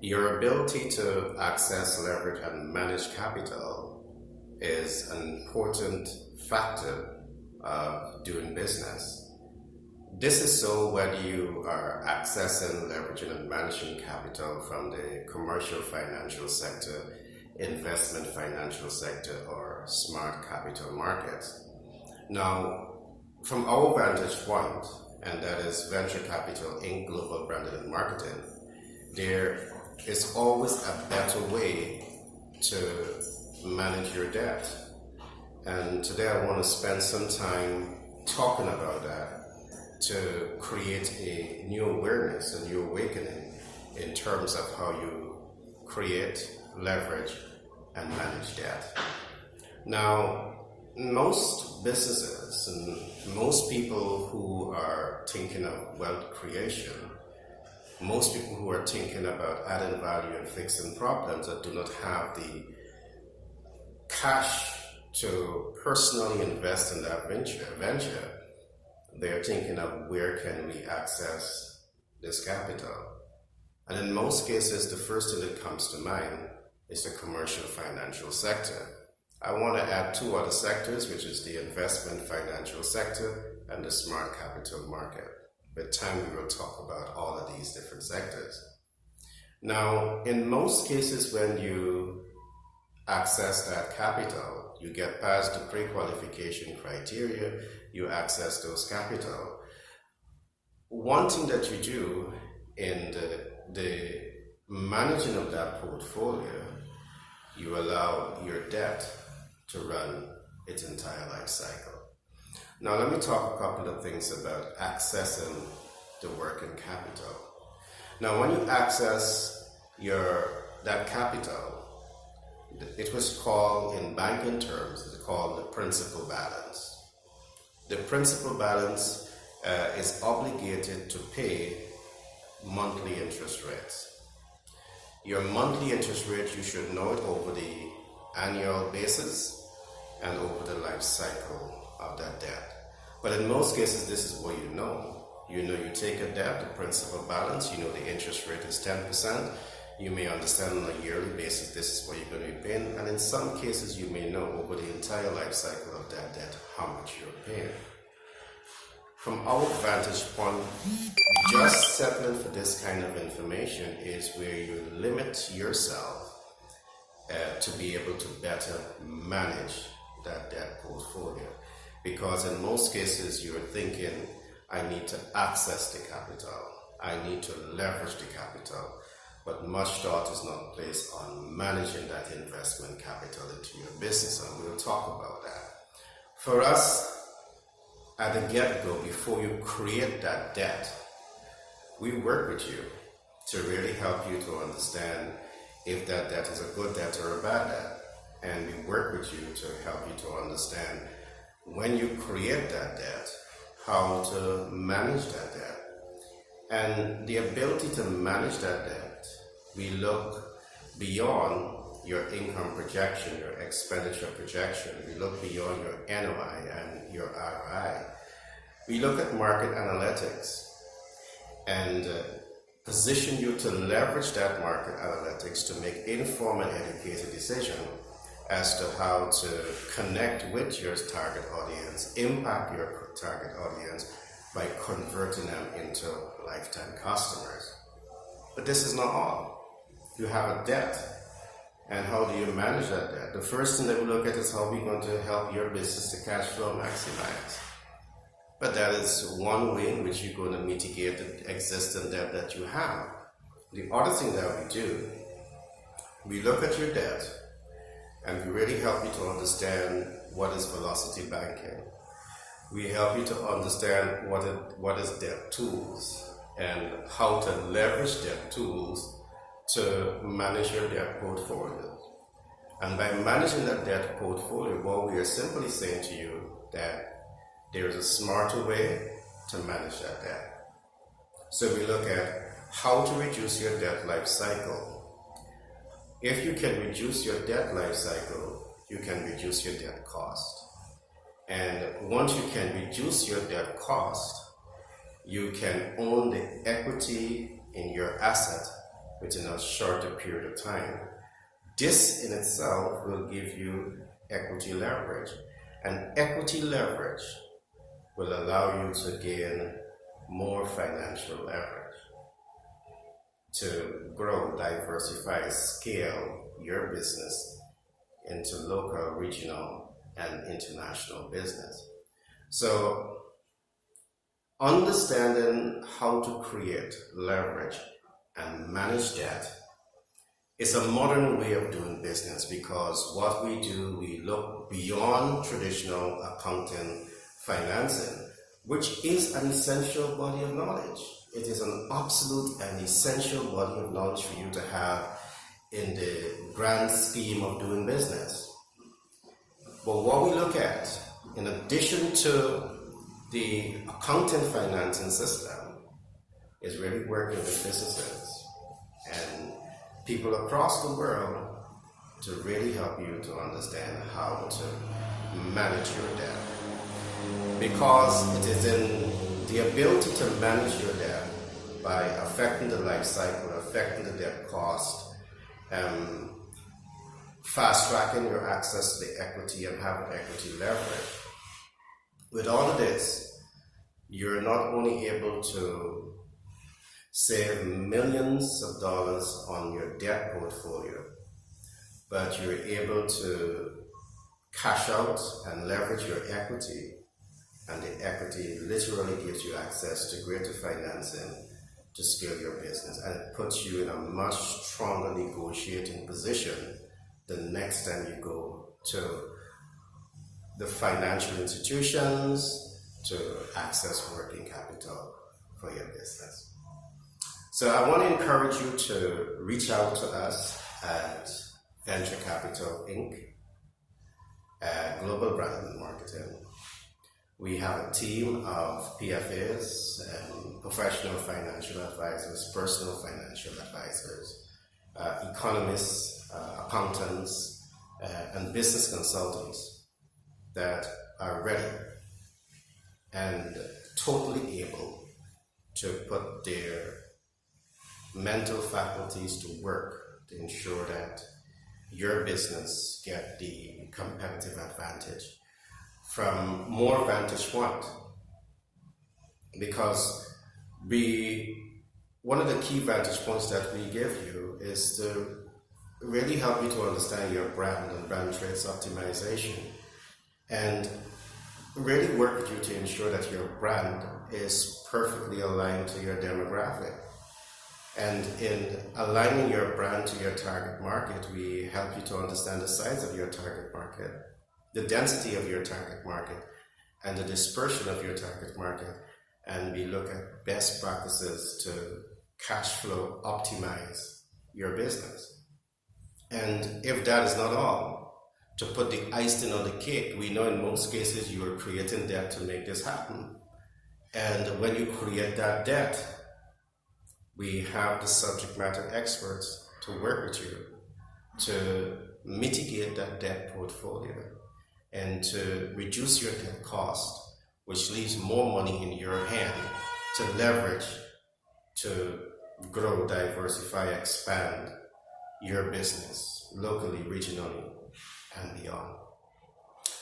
Your ability to access, leverage, and manage capital is an important factor of doing business. This is so whether you are accessing, leveraging, and managing capital from the commercial financial sector, investment financial sector, or smart capital markets. Now, from our vantage point, and that is venture capital in global branding and marketing, there is always a better way to manage your debt. And today I want to spend some time talking about that to create a new awareness, a new awakening in terms of how you create, leverage, and manage debt. Now, most businesses and most people who are thinking of wealth creation, most people who are thinking about adding value and fixing problems that do not have the cash to personally invest in that venture, they're thinking of where can we access this capital. And in most cases, the first thing that comes to mind is the commercial financial sector. I want to add two other sectors, which is the investment financial sector and the smart capital market. With time, we will talk about all of these different sectors. Now, in most cases, when you access that capital, you get past the pre-qualification criteria, you access those capital. One thing that you do in the managing of that portfolio, you allow your debt to run its entire life cycle. Now let me talk a couple of things about accessing the working capital. Now when you access that capital, it was called, in banking terms, it's called the principal balance. The principal balance is obligated to pay monthly interest rates. Your monthly interest rate, you should know it over the annual basis and over the life cycle of that debt. But in most cases, this is what you know. You know you take a debt, the principal balance, you know the interest rate is 10%. You may understand on a yearly basis this is what you're going to be paying. And in some cases, you may know over the entire life cycle of that debt how much you're paying. From our vantage point, just settling for this kind of information is where you limit yourself to be able to better manage that debt portfolio. Because in most cases, you're thinking, I need to access the capital, I need to leverage the capital, but much thought is not placed on managing that investment capital into your business, and we'll talk about that. For us, at the get-go, before you create that debt, we work with you to really help you to understand if that debt is a good debt or a bad debt. And we work with you to help you to understand when you create that debt, how to manage that debt. And the ability to manage that debt, we look beyond your income projection, your expenditure projection. We look beyond your NOI and your ROI. We look at market analytics and position you to leverage that market analytics to make informed and educated decisions as to how to connect with your target audience, impact your target audience by converting them into lifetime customers. But this is not all. You have a debt. And how do you manage that debt? The first thing that we look at is how we're going to help your business to cash flow maximize. But that is one way in which you're going to mitigate the existing debt that you have. The other thing that we do, we look at your debt and we really help you to understand what is velocity banking. We help you to understand what is debt tools and how to leverage debt tools to manage your debt portfolio. And by managing that debt portfolio, what we are simply saying to you that there is a smarter way to manage that debt. So we look at how to reduce your debt life cycle. If you can reduce your debt life cycle, you can reduce your debt cost. And once you can reduce your debt cost, you can own the equity in your asset within a shorter period of time. This in itself will give you equity leverage. And equity leverage will allow you to gain more financial leverage to grow, diversify, scale your business into local, regional, and international business. So, understanding how to create leverage and manage debt is a modern way of doing business, because what we do, we look beyond traditional accounting, financing, which is an essential body of knowledge. It is an absolute and essential body of knowledge for you to have in the grand scheme of doing business. But what we look at, in addition to the accounting financing system, is really working with businesses and people across the world to really help you to understand how to manage your debt. Because it is in the ability to manage your debt by affecting the life cycle, affecting the debt cost, fast-tracking your access to the equity and having equity leverage. With all of this, you're not only able to save millions of dollars on your debt portfolio, but you're able to cash out and leverage your equity, and the equity literally gives you access to greater financing to scale your business, and it puts you in a much stronger negotiating position the next time you go to the financial institutions to access working capital for your business. So I want to encourage you to reach out to us at Venture Capital Inc., Global Brand and Marketing. We have a team of PFAs and professional financial advisors, personal financial advisors, economists, accountants, and business consultants that are ready and totally able to put their mental faculties to work to ensure that your business get the competitive advantage from more vantage point. Because one of the key vantage points that we give you is to really help you to understand your brand and brand traits optimization, and really work with you to ensure that your brand is perfectly aligned to your demographic. And in aligning your brand to your target market, we help you to understand the size of your target market, the density of your target market, and the dispersion of your target market. And we look at best practices to cash flow optimize your business. And if that is not all, to put the icing on the cake, we know in most cases you are creating debt to make this happen. And when you create that debt, we have the subject matter experts to work with you to mitigate that debt portfolio and to reduce your debt cost, which leaves more money in your hand to leverage, to grow, diversify, expand your business locally, regionally, and beyond.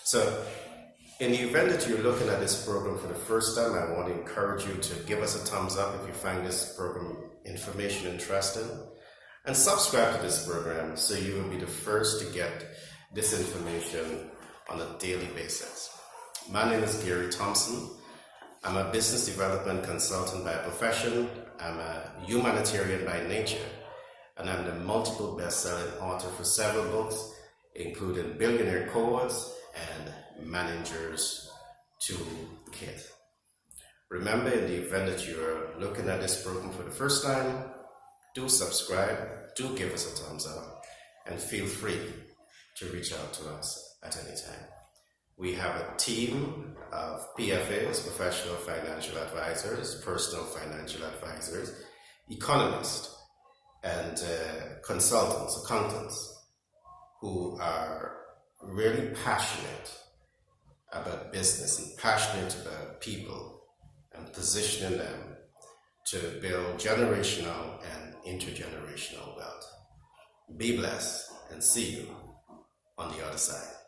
So, in the event that you're looking at this program for the first time, I want to encourage you to give us a thumbs up if you find this program information interesting, and subscribe to this program so you will be the first to get this information on a daily basis. My name is Gary Thompson. I'm a business development consultant by profession. I'm a humanitarian by nature, and I'm the multiple best-selling author for several books, including Billionaire Codes and Manager's Toolkit. Remember, in the event that you're looking at this program for the first time, do subscribe, do give us a thumbs up, and feel free to reach out to us at any time. We have a team of PFAs, professional financial advisors, personal financial advisors, economists, and consultants, accountants, who are really passionate about business and passionate about people and positioning them to build generational and intergenerational wealth. Be blessed and see you on the other side.